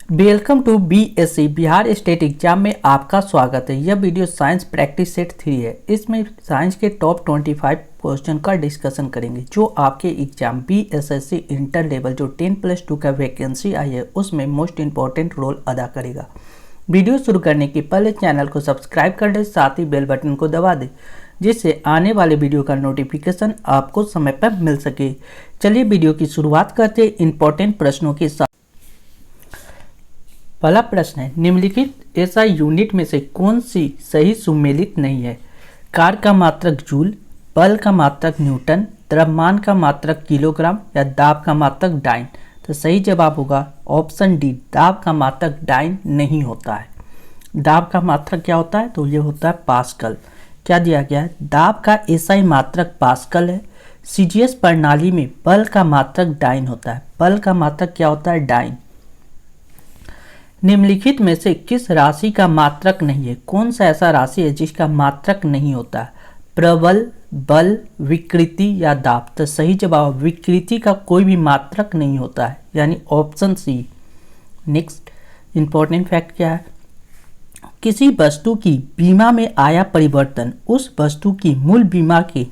Welcome to BSC Bihar state exam में आपका स्वागत है। यह वीडियो साइंस प्रैक्टिस सेट 3 है। इसमें साइंस के टॉप 25 क्वेश्चन का डिस्कशन करेंगे जो आपके एग्जाम बीएसएससी इंटर लेवल जो 10+2 का वैकेंसी आई है उसमें मोस्ट इंपॉर्टेंट रोल अदा करेगा। वीडियो शुरू करने के पहले चैनल को सब्सक्राइब कर ले, साथ ही बेल बटन को दबा दे जिससे आने वाले वीडियो का नोटिफिकेशन आपको समय पर मिल सके। चलिए वीडियो की शुरुआत करते हैं इंपॉर्टेंट प्रश्नों के साथ। पहला प्रश्न है, निम्नलिखित एसआई यूनिट में से कौन सी सही सुमेलित नहीं है? कार का मात्रक जूल, बल का मात्रक न्यूटन, द्रव्यमान का मात्रक किलोग्राम या दाब का मात्रक डाइन। तो सही जवाब होगा ऑप्शन डी, दाब का मात्रक डाइन नहीं होता है। दाब का मात्रक क्या होता है? तो ये होता है पास्कल। क्या दिया गया है? दाब का एसआई मात्रक पास्कल है। सीजीएस प्रणाली में बल का मात्रक डाइन होता है। बल का मात्रक क्या होता है? डाइन। निम्नलिखित में से किस राशि का मात्रक नहीं है? कौन सा ऐसा राशि है जिसका मात्रक नहीं होता है? प्रबल, बल, विकृति या दाब। तो सही जवाब विकृति का कोई भी मात्रक नहीं होता है, यानी option C. Next important fact क्या है? किसी वस्तु की बीमा में आया परिवर्तन उस वस्तु की मूल बीमा के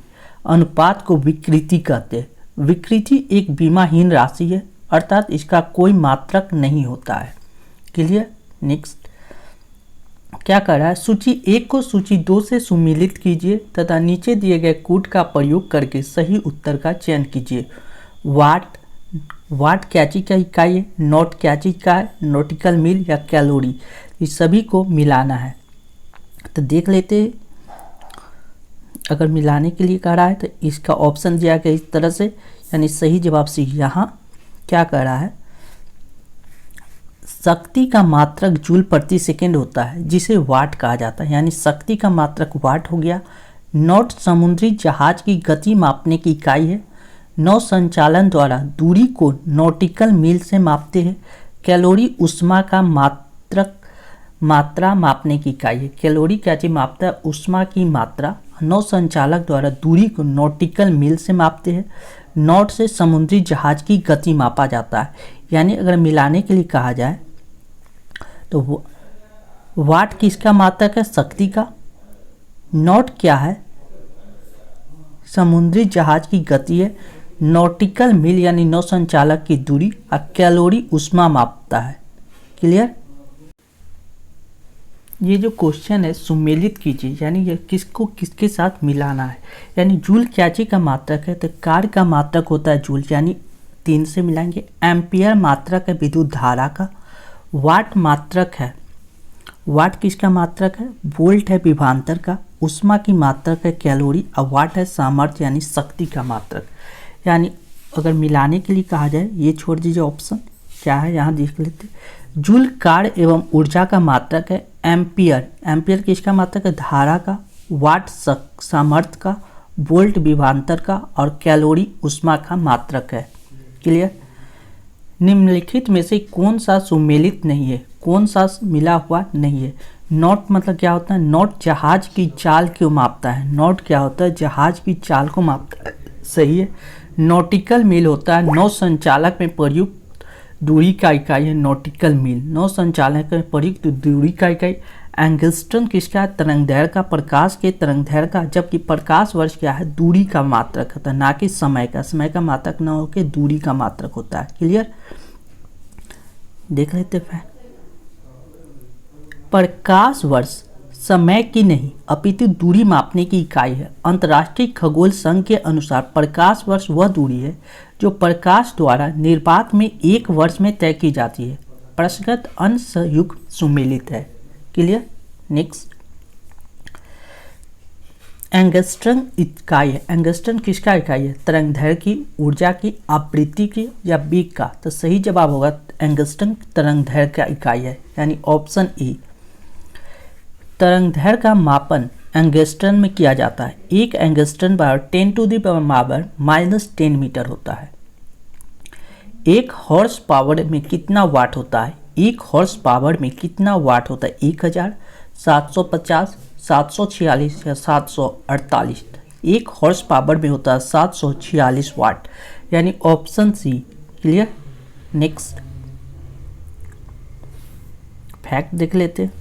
अनुपात को विकृति कहते हैं। विकृति एक बीमाहीन राशि है, अर्थात इसका कोई मात्रक नहीं होता है। क्लियर? नेक्स्ट क्या कर रहा है? सूची 1 को सूची 2 से सुमेलित कीजिए तथा नीचे दिए गए कूट का प्रयोग करके सही उत्तर का चयन कीजिए। वाट क्या चीज का इकाई है? नॉट क्या चीज का है? नॉटिकल मील या कैलोरी। इस सभी को मिलाना है। तो देख लेते हैं, अगर मिलाने के लिए कह रहा है तो इसका ऑप्शन दिया गया इस तरह से, यानी सही जवाब सी। यहाँ क्या कह रहा है? शक्ति का मात्रक जूल प्रति सेकंड होता है जिसे वाट कहा जाता है, यानी शक्ति का मात्रक वाट हो गया। नॉट समुद्री जहाज की गति मापने की इकाई है। नौ संचालन द्वारा दूरी को नॉटिकल मील से मापते हैं। कैलोरी ऊष्मा का मात्रा मापने की इकाई है। कैलोरी क्या चीज मापता है? ऊष्मा की मात्रा। नौ संचालक द्वारा दूरी को नॉटिकल मील से मापते हैं। नॉट से समुद्री जहाज की गति मापा जाता है, यानी अगर मिलाने के लिए कहा जाए तो वाट किसका मात्रक है? शक्ति का। नॉट क्या है? समुद्री जहाज की गति है। नॉटिकल मील यानी नौ संचालक की दूरी, और कैलोरी ऊष्मा मापता है। क्लियर? ये जो क्वेश्चन है सुमेलित कीजिए, यानी ये किसको किसके साथ मिलाना है। यानी जूल क्या चीज का मात्रक है? तो कार का मात्रक होता है जूल, यानी 3 से मिलाएंगे। एम्पियर मात्रक है विद्युत धारा का। वाट मात्रक है, वाट किसका मात्रक है? वोल्ट है विभवांतर का। ऊष्मा की मात्रक है कैलोरी, और वाट है सामर्थ्य यानी शक्ति का मात्रक। यानी अगर मिलाने के लिए कहा जाए, ये छोड़ दीजिए ऑप्शन क्या है, यहाँ देख लेते। जूल कार्य एवं ऊर्जा का मात्रक है। एम्पियर, एम्पियर किसका मात्रक है? धारा का। वाट सामर्थ्य का। वोल्ट विभवांतर का, और कैलोरी ऊष्मा का मात्रक है। क्लियर? निम्नलिखित में से कौन सा सुमेलित नहीं है? कौन सा मिला हुआ नहीं है? नॉट मतलब क्या होता है? नॉट जहाज की चाल को मापता है। नॉट क्या होता है? जहाज की चाल को मापता है। सही है। नॉटिकल मील होता है नौ संचालक में प्रयुक्त दूरी का इकाई है। नॉटिकल मील नौ संचालक में प्रयुक्त दूरी का इकाई। एंगस्ट्रम किसका है? तरंगदैर्घ्य का। प्रकाश के तरंगदैर्घ्य का, जबकि प्रकाश वर्ष क्या है? दूरी का मात्रक होता है, ना कि समय का। समय का मात्रक न होकर दूरी का मात्रक होता है। क्लियर? देख लेते हैं। प्रकाश वर्ष समय की नहीं अपितु दूरी मापने की इकाई है। अंतर्राष्ट्रीय खगोल संघ के अनुसार प्रकाश वर्ष वह दूरी है जो प्रकाश द्वारा निर्वात में एक वर्ष में तय की जाती है। प्रश्नगत अंशयुक्त सुमेलित है। क्लियर? नेक्स्ट एंगस्ट्रम इकाई है। एंगस्ट्रम किसका इकाई है? तरंगदैर्घ्य की, ऊर्जा की, आवृत्ति की या वेग का। तो सही जवाब होगा एंगस्ट्रम तरंगदैर्घ्य का इकाई है, यानी ऑप्शन ए। तरंगदैर्घ्य का मापन एंगस्ट्रम में किया जाता है। एक एंगस्ट्रम बराबर 10⁻⁻10 मीटर होता है। एक हॉर्स पावर में कितना वाट होता है? एक हॉर्स पावर में कितना वाट होता है? 1000, 750, 746 या 748। एक हॉर्स पावर में होता है 746 वाट, यानी option C. Clear? Next fact देख लेते हैं।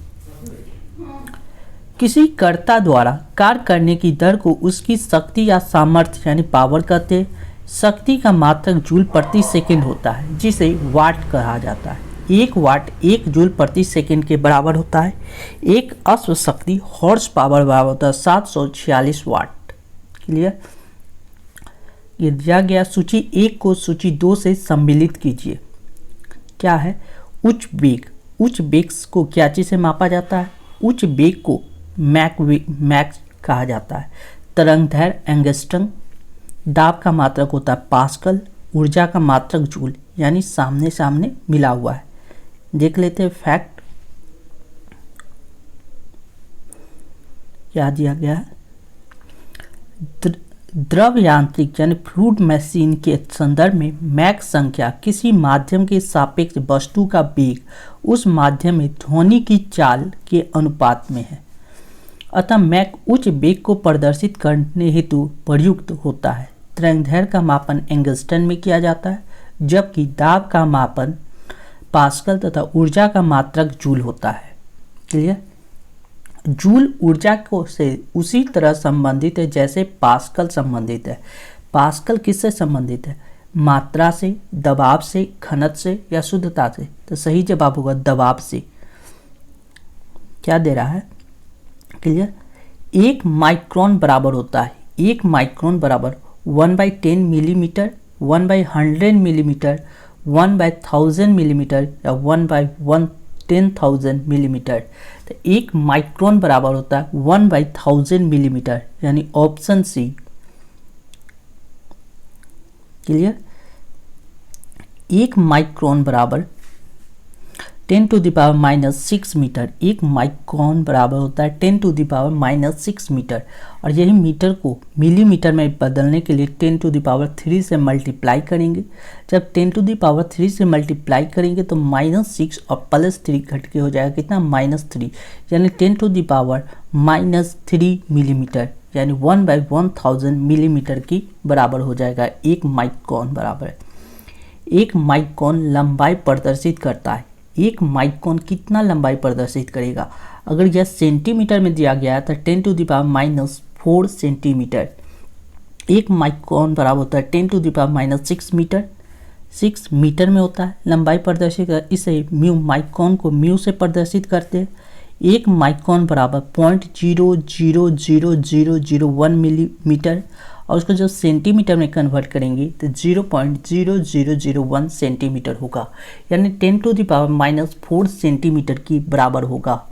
किसी कर्ता द्वारा कार्य करने की दर को उसकी शक्ति या सामर्थ्य यानी पावर कहते हैं। शक्ति का मात्रक जूल प्रति सेकंड होता है, जिसे वाट कहा जाता है। 1 वाट 1 जूल प्रति सेकंड के बराबर होता है। एक अश्व शक्ति हॉर्स पावर बराबर होता है 746 वाट। क्लियर। ये दिया गया सूची 1 को सूची 2 से सम्मिलित कीजिए। क्या है? उच्च वेग। उच्च वेग को क्या चीज़ से मापा जाता है? उच्च वेग को मैक कहा जाता है। तरंग दैर्घ्य एंगस्ट्रम। दाब का मात्रक होता है पास्कल। ऊर्जा का मात्रक जूल, यानी सामने सामने मिला हुआ है। देख लेते हैं फैक्ट क्या दिया गया है। द्रव यांत्रिक यानी फ्लूइड मशीन के संदर्भ में मैक संख्या किसी माध्यम के सापेक्ष वस्तु का वेग उस माध्यम में ध्वनि की चाल के अनुपात में है। अतः मैक उच्च वेग को प्रदर्शित करने हेतु प्रयुक्त होता है। तरंगदैर्घ्य का मापन एंगस्ट्रम में किया जाता है, जबकि दाब का मापन पास्कल तथा ऊर्जा का मात्रक जूल होता है। क्लियर। जूल ऊर्जा को से उसी तरह संबंधित है जैसे पास्कल संबंधित है। पास्कल किससे संबंधित है? मात्रा से, दबाव से, घनत्व से या शुद्धता से? तो सही जवाब होगा दबाव से। क्या दे रहा है? क्लियर। 1 माइक्रोन बराबर होता है, 1 माइक्रोन बराबर 1/10 मिलीमीटर, 1/100 मिलीमीटर, 1/1000 मिलीमीटर या 1/10,000 मिलीमीटर। तो 1 माइक्रोन बराबर होता है 1/1000 मिलीमीटर, यानी ऑप्शन सी। क्लियर। 1 माइक्रोन बराबर 10⁻⁻6 मीटर। 1 माइक्रोन बराबर होता है 10⁻⁻6 मीटर, और यही मीटर को मिलीमीटर में बदलने के लिए 10⁻³ से मल्टीप्लाई करेंगे। जब 10⁻³ से मल्टीप्लाई करेंगे तो -6 और +3 घट के हो जाएगा कितना? -3, यानी 10⁻³ मिलीमीटर, यानी 1/1000 मिलीमीटर की बराबर हो जाएगा 1 माइक्रोन बराबर। 1 माइक्रोन लंबाई प्रदर्शित करता है। 1 माइक्रोन कितना लंबाई प्रदर्शित करेगा? अगर यह सेंटीमीटर में दिया गया है तो 10⁻⁻4 सेंटीमीटर। 1 माइक्रोन बराबर होता है 10⁻⁻6 मीटर। 6 मीटर में होता है लंबाई प्रदर्शित। इसे म्यू माइक्रोन को म्यू से प्रदर्शित करते हैं। 1 माइक्रोन बराबर 0.00001 मिलीमीटर, और उसको जब सेंटीमीटर में कन्वर्ट करेंगे तो 0.0001 सेंटीमीटर होगा, यानी 10⁻⁻4 सेंटीमीटर की बराबर होगा।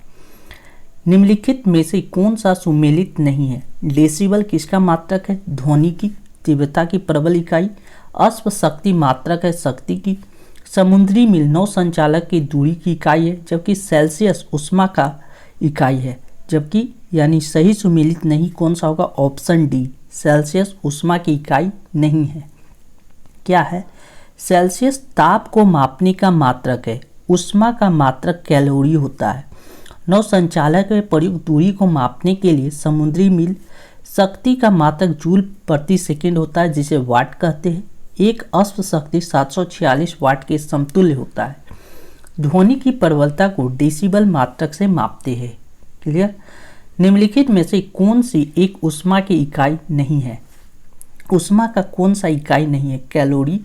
निम्नलिखित में से कौन सा सुमेलित नहीं है? डेसिबल किसका मात्रक है? ध्वनि की। तीव्रता की प्रबल इकाई। अश्व शक्ति मात्रक है शक्ति की। समुद्री मील नौ संचालक की दूरी की इकाई है, जबकि सेल्सियस ऊष्मा का इकाई है। जबकि यानी सही सुमेलित नहीं कौन सा होगा? ऑप्शन डी, सेल्सियस ऊष्मा की इकाई नहीं है। क्या है? सेल्सियस ताप को मापने का मात्रक है। ऊष्मा का मात्रक कैलोरी होता है। नौ संचालक में प्रयुक्त दूरी को मापने के लिए समुद्री मील। शक्ति का मात्रक जूल प्रति सेकंड होता है, जिसे वाट कहते हैं। एक अश्व शक्ति 746 वाट के समतुल्य होता है। ध्वनि की प्रबलता को डेसिबल मात्रक से मापते हैं। क्लियर। निम्नलिखित में से कौन सी एक ऊष्मा की इकाई नहीं है? ऊष्मा का कौन सा इकाई नहीं है? Calorie,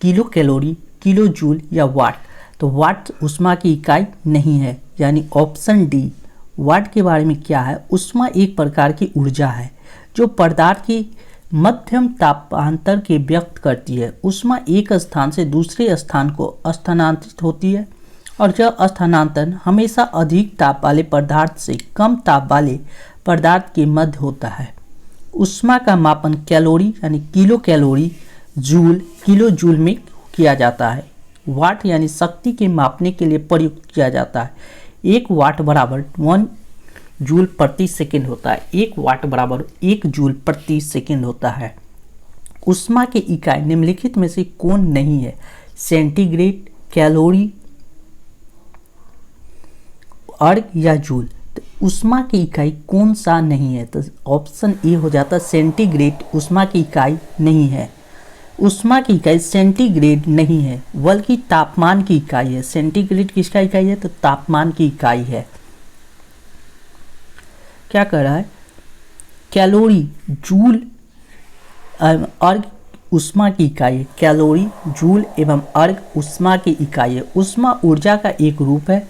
kilo calorie, kilo joule या वाट? तो वाट ऊष्मा की इकाई नहीं है, यानी ऑप्शन डी। वाट के बारे में क्या है? ऊष्मा एक प्रकार की ऊर्जा है जो पदार्थ की मध्यम तापांतर के व्यक्त करती है। ऊष्मा एक स्थान से दूसरे स्थान को स्थानांतरित होती है, और यह स्थानांतरण हमेशा अधिक ताप वाले पदार्थ से कम ताप वाले पदार्थ के मध्य होता है। ऊष्मा का मापन कैलोरी यानी kilo calorie, joule kilo joule में किया जाता है। वाट यानी शक्ति के मापने के लिए प्रयुक्त किया जाता है। 1 वाट बराबर 1 जूल प्रति सेकंड होता है। 1 वाट बराबर 1 जूल प्रति सेकंड होता है। ऊष्मा की इकाई निम्नलिखित में से कौन नहीं है? सेंटीग्रेड, कैलोरी, अर्ग या जूल? तो ऊष्मा की इकाई कौन सा नहीं है? तो ऑप्शन ए हो जाता है सेंटीग्रेड ऊष्मा की इकाई नहीं है। ऊष्मा की इकाई सेंटीग्रेड नहीं है बल्कि तापमान की इकाई है। सेंटीग्रेड किसका इकाई है? तो तापमान की इकाई है। क्या कर रहा है? कैलोरी जूल अर्घ ऊष्मा की इकाई है। कैलोरी जूल एवं अर्घ ऊष्मा की इकाई है। ऊष्मा ऊर्जा का एक रूप है।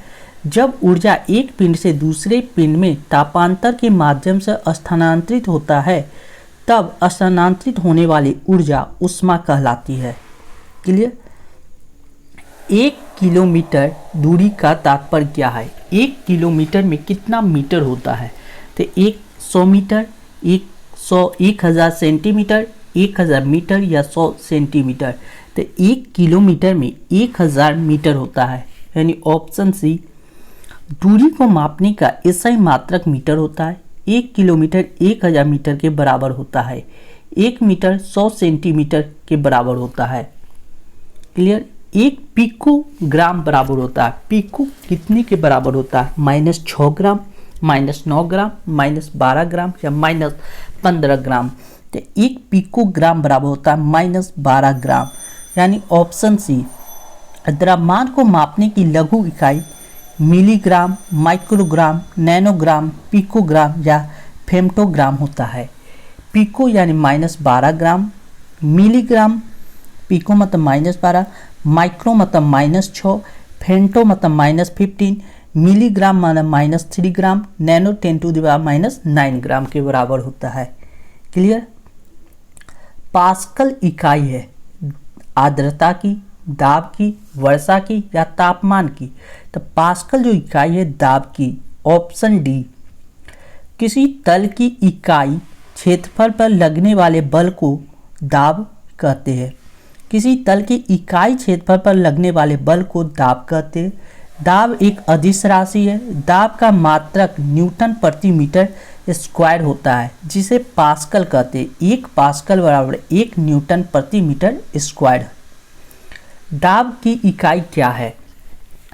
जब ऊर्जा एक पिंड से दूसरे पिंड में तापांतर के माध्यम से स्थानांतरित होता है तब स्थानांतरित होने वाली ऊर्जा ऊष्मा कहलाती है। क्लियर? 1 किलोमीटर दूरी का तात्पर्य क्या है? 1 किलोमीटर में कितना मीटर होता है? तो 100 मीटर, 1000 सेंटीमीटर, 1000 मीटर या 100 सेंटीमीटर। तो 1 किलोमीटर में 1000 मीटर होता है, यानी ऑप्शन सी। दूरी को मापने का एसआई मात्रक मीटर होता है। 1 किलोमीटर 1000 मीटर के बराबर होता है। 1 मीटर 100 सेंटीमीटर के बराबर होता है। क्लियर? 1 पिकोग्राम बराबर होता है। पिको कितने के बराबर होता है? -6 ग्राम, -9 ग्राम, -12 ग्राम या -15 ग्राम। तो 1 पिकोग्राम बराबर होता है -12 ग्राम, यानी ऑप्शन सी। द्रव्यमान को मापने की लघु इकाई मिलीग्राम, माइक्रोग्राम, नैनोग्राम, पिकोग्राम या फेम्टोग्राम होता है। पिको यानी -12 ग्राम, मिलीग्राम पिको मतलब -12, माइक्रो मतलब -6, फेम्टो मतलब -15, मिलीग्राम मतलब -3 ग्राम, नैनो 10⁻⁹ ग्राम के बराबर होता है। क्लियर? पास्कल इकाई है आर्द्रता की, दाब की, वर्षा की या तापमान की। तो पास्कल जो इकाई है दाब की, ऑप्शन डी। किसी तल की इकाई क्षेत्रफल पर लगने वाले बल को दाब कहते हैं। किसी तल की इकाई क्षेत्रफल पर लगने वाले बल को दाब कहते हैं। दाब एक अदिश राशि है। दाब का मात्रक न्यूटन प्रति मीटर स्क्वायर होता है, जिसे पास्कल कहते हैं। 1 पास्कल बराबर 1 न्यूटन प्रति मीटर स्क्वायर। दाब की इकाई क्या है?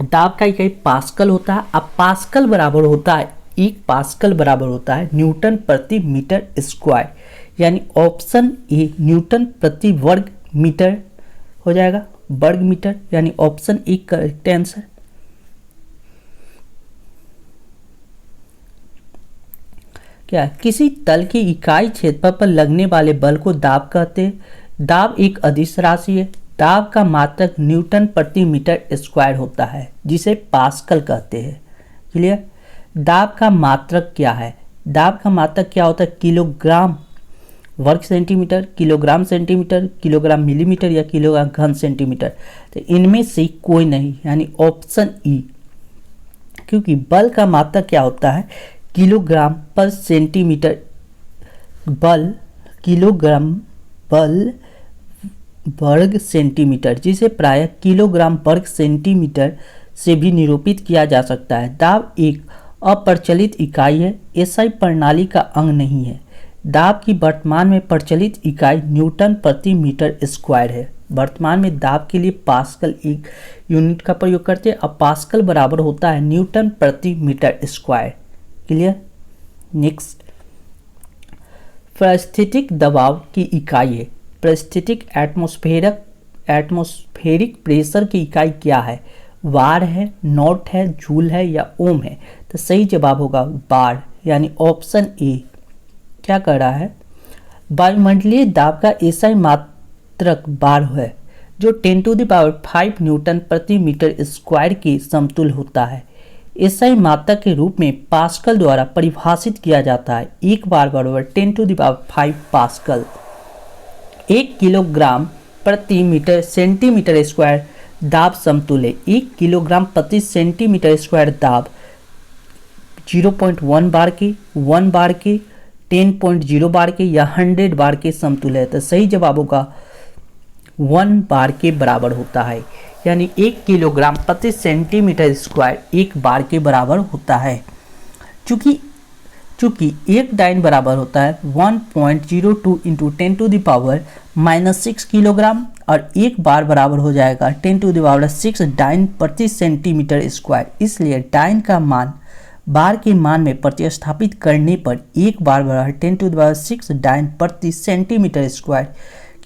दाब का इकाई पास्कल होता है। अब पास्कल बराबर होता है 1 पास्कल बराबर होता है न्यूटन प्रति मीटर स्क्वायर, यानी ऑप्शन ए न्यूटन प्रति वर्ग मीटर हो जाएगा, वर्ग मीटर, यानी ऑप्शन ए करेक्ट आंसर। क्या है? किसी तल की इकाई क्षेत्रफल पर लगने वाले बल को दाब कहते हैं। दाब एक अदिश राशि है। दाब का मात्रक न्यूटन प्रति मीटर स्क्वायर होता है, जिसे पास्कल कहते हैं। क्लियर? दाब का मात्रक क्या है? दाब का मात्रक क्या होता है? किलोग्राम वर्ग centimetre, kilogram centimetre, kilogram millimetre या किलोग्राम घन सेंटीमीटर। तो इनमें से कोई नहीं, यानी ऑप्शन ई। क्योंकि बल का मात्रक क्या होता है? किलोग्राम पर सेंटीमीटर। बल किलोग्राम बल वर्ग सेंटीमीटर, जिसे प्रायः किलोग्राम वर्ग सेंटीमीटर से भी निरूपित किया जा सकता है। दाब एक अप्रचलित इकाई है, एसआई प्रणाली का अंग नहीं है। दाब की वर्तमान में प्रचलित इकाई न्यूटन प्रति मीटर स्क्वायर है। वर्तमान में दाब के लिए पास्कल एक यूनिट का प्रयोग करते हैं। अब पास्कल बराबर होता है न्यूटन प्रति मीटर स्क्वायर। क्लियर? नेक्स्ट, परिस्थितिक दबाव की इकाई है। परिस्थितिक एटमॉस्फेरिक प्रेशर की इकाई क्या है? वार है, नॉट है, जूल है या ओम है? तो सही जवाब होगा बार, यानी ऑप्शन ए। क्या कर रहा है? वायुमंडलीय दाब का एसआई मात्रक बार है, जो 10⁵ न्यूटन प्रति मीटर स्क्वायर के समतुल्य होता है। एसआई मात्रक के रूप में पास्कल द्वारा परिभाषित किया जाता है। 1 बार बराबर 10⁵ पास्कल। 1 किलोग्राम प्रति मीटर सेंटीमीटर स्क्वायर दाब समतुल्य। 1 किलोग्राम प्रति सेंटीमीटर स्क्वायर दाब 0.1 बार के, 1 बार के, 10.0 बार के या 100 बार के समतुल्य है। तो सही जवाब होगा 1 बार के बराबर होता है, यानी 1 किलोग्राम प्रति सेंटीमीटर स्क्वायर 1 बार के बराबर होता है। चूंकि एक डाइन बराबर होता है 1.02 इंटू 10⁻⁻6 किलोग्राम और 1 बार बराबर हो जाएगा 10⁻6 डाइन प्रति सेंटीमीटर स्क्वायर। इसलिए डाइन का मान बार के मान में प्रतिस्थापित करने पर 1 बार बराबर 10⁻6 डाइन प्रति सेंटीमीटर स्क्वायर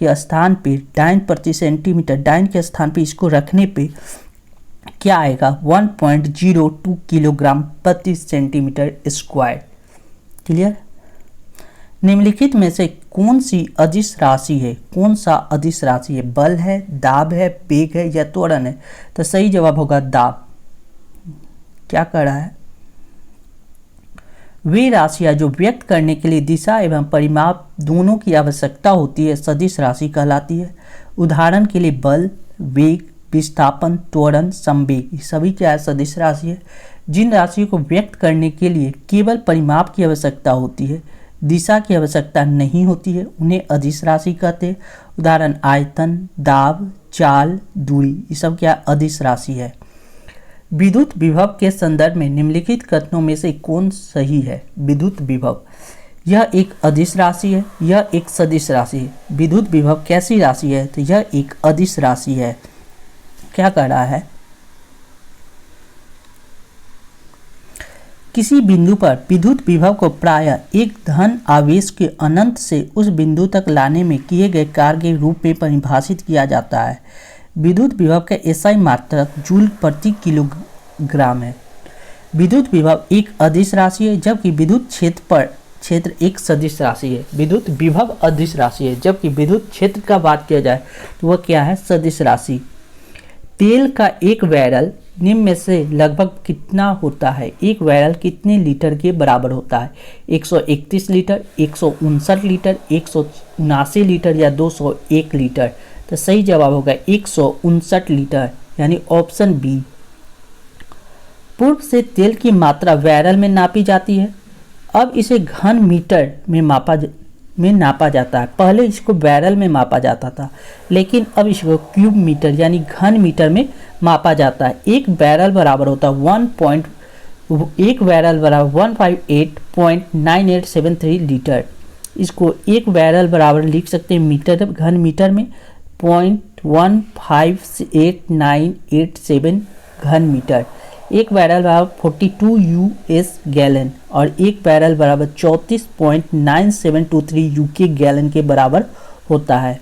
के स्थान पे डाइन प्रति सेंटीमीटर, डाइन के स्थान पे इसको रखने पे क्या आएगा 1.02 किलोग्राम प्रति सेंटीमीटर स्क्वायर। क्लियर। निम्नलिखित में से कौन सी अदिश राशि है, कौन सा अदिश राशि है, बल है, दाब है, वेग है या त्वरण है। तो सही जवाब होगा दाब। क्या कर रहा है, वे राशियां जो व्यक्त करने के लिए दिशा एवं परिमाप दोनों की आवश्यकता होती है सदिश राशि कहलाती है। उदाहरण के लिए बल, वेग, विस्थापन, त्वरण, संवेग, ये सभी क्या है, सदिश राशि है। जिन राशियों को व्यक्त करने के लिए केवल परिमाप की आवश्यकता होती है, दिशा की आवश्यकता नहीं होती है, उन्हें अदिश राशि कहते हैं। उदाहरण आयतन, दाब, चाल, दूरी, ये सब क्या अदिश राशि है। विद्युत विभव के संदर्भ में निम्नलिखित कथनों में से कौन सही है। विद्युत विभव यह एक अदिश राशि है, यह एक सदिश राशि है। विद्युत विभव कैसी राशि है, तो यह एक अदिश राशि है। क्या कह रहा है, किसी बिंदु पर विद्युत विभव को प्रायः एक धन आवेश के अनंत से उस बिंदु तक लाने में किए गए कार्य के रूप में परिभाषित किया जाता है। विद्युत विभव का एसआई मात्रक जूल प्रति किलोग्राम है। विद्युत विभव एक अदिश राशि है, जबकि विद्युत क्षेत्र एक सदिश राशि है। विद्युत विभव अदिश राशि है, जबकि विद्युत क्षेत्र का बात किया जाए तो वह क्या है, सदिश राशि। तेल का एक बैरल निम्न में से लगभग कितना होता है, एक बैरल कितने लीटर के बराबर होता है। 131 लीटर, 159 लीटर, 179 लीटर या 201 लीटर। तो सही जवाब होगा 159 लीटर, यानी ऑप्शन बी। पूर्व से तेल की मात्रा बैरल में नापी जाती है, अब इसे घन मीटर में नापा जाता है। पहले इसको बैरल में मापा जाता था, लेकिन अब इसको क्यूब मीटर यानी घन मीटर में मापा जाता है। एक बैरल बराबर होता है 158.9873 लीटर। इसको एक बैरल बराबर लिख सकते हैं मीटर, घन मीटर में 0.158987 घन मीटर। एक बैरल बराबर 42 यूएस गैलन और एक बैरल बराबर 34.9723 यूके गैलन के बराबर होता है।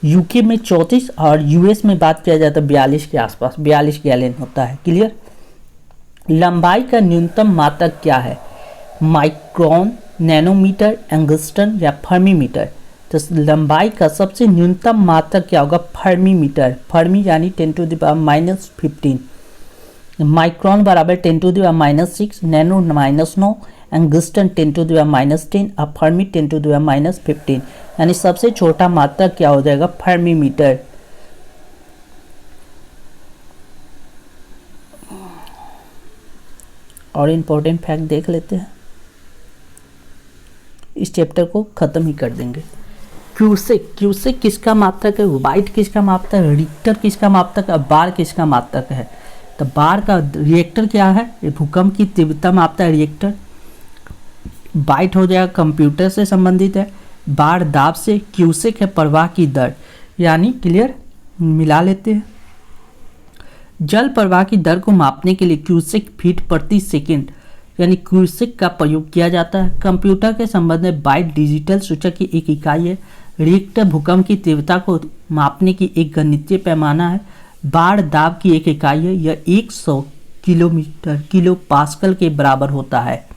यूके में 34 और यूएस में बात किया जाता है 42 के आसपास, 42 गैलन होता है। क्लियर। लंबाई का न्यूनतम मात्रक क्या है, माइक्रोन, नैनोमीटर, एंगस्ट्रम या फर्मीमीटर। तो लंबाई का सबसे न्यूनतम मात्रक क्या होगा, फर्मीमीटर। फर्मी यानी 10⁻⁻15। माइक्रोन बराबर 10⁻⁻6, नैनो -9, एंगस्ट्रम 10⁻10 और फर्मी 10⁻15। यानी सबसे छोटा मात्रक क्या हो जाएगा, फर्मीमीटर। और इम्पोर्टेंट फैक्ट देख लेते हैं, इस चैप्टर को खत्म ही कर देंगे। क्यूसेक किसका मात्रक है, वाइट किसका मात्रक है, रिक्टर किसका मात्रक है, बार किसका मात्रक है। तो बार का रिएक्टर क्या है, ये भूकंप की तीव्रता मापता है रिएक्टर। बाइट हो जाएगा कंप्यूटर से संबंधित है, बार दाब से, क्यूसेक है प्रवाह की दर। यानी क्लियर, मिला लेते हैं। जल प्रवाह की दर को मापने के लिए क्यूसेक फीट प्रति सेकंड यानी क्यूसेक का प्रयोग किया जाता है। कंप्यूटर के संबंध में बाइट डिजिटल सूचक की एक इकाई है। रिएक्टर भूकंप की तीव्रता को मापने की एक गणितीय पैमाना है। बार दाब की एक इकाई है, यह 100 किलो पास्कल के बराबर होता है।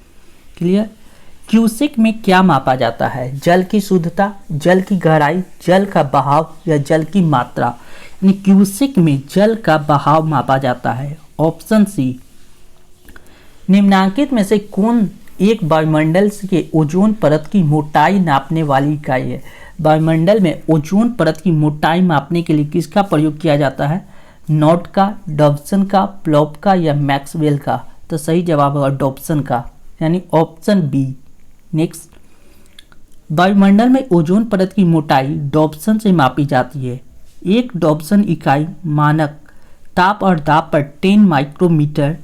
क्लियर। क्यूसेक में क्या मापा जाता है, जल की शुद्धता, जल की गहराई, जल का बहाव या जल की मात्रा। यानी क्यूसेक में जल का बहाव मापा जाता है। Option C. निम्नांकित में से कौन एक वायुमंडल के ओजोन परत की मोटाई नापने वाली इकाई है। वायुमंडल में ओजोन परत की मोटाई मापने के लिए किसका प्रयोग किया जाता है, नॉट का, डॉब्सन का, प्लॉप का या मैक्सवेल का। तो सही जवाब होगा डॉब्सन का, यानी ऑप्शन बी। नेक्स्ट, वायुमंडल में ओजोन परत की मोटाई डॉब्सन से मापी जाती है। एक डॉब्सन इकाई मानक ताप और दाब पर 10 माइक्रोमीटर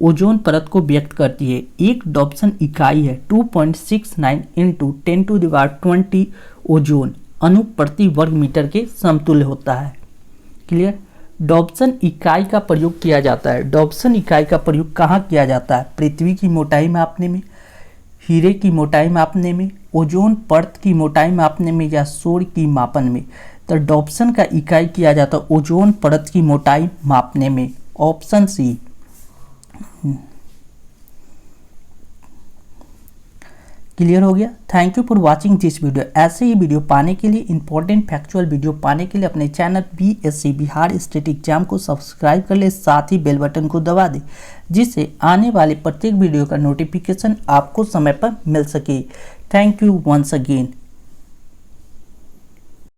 ओजोन परत को व्यक्त करती है। एक डॉब्सन इकाई है 2.69 × 10⁻20 ओजोन अणु प्रति वर्ग मीटर के समतुल्य होता है। क्लियर। डॉब्सन इकाई का प्रयोग किया जाता है। डॉब्सन इकाई का प्रयोग कहाँ किया जाता है, पृथ्वी की मोटाई मापने में, हीरे की मोटाई मापने में, ओजोन परत की मोटाई मापने में या शोर की मापन में। तो डॉप्सन का इकाई किया जाता है ओजोन परत की मोटाई मापने में। Option C. क्लियर हो गया। Thank you for watching this video. ऐसे ही वीडियो पाने के लिए, इंपॉर्टेंट फैक्चुअल वीडियो पाने के लिए अपने channel BSc Bihar state exam को सब्सक्राइब कर ले, साथ ही बेल बटन को दबा दे, जिससे आने वाले प्रत्येक वीडियो का नोटिफिकेशन आपको समय पर मिल सके। Thank you once again.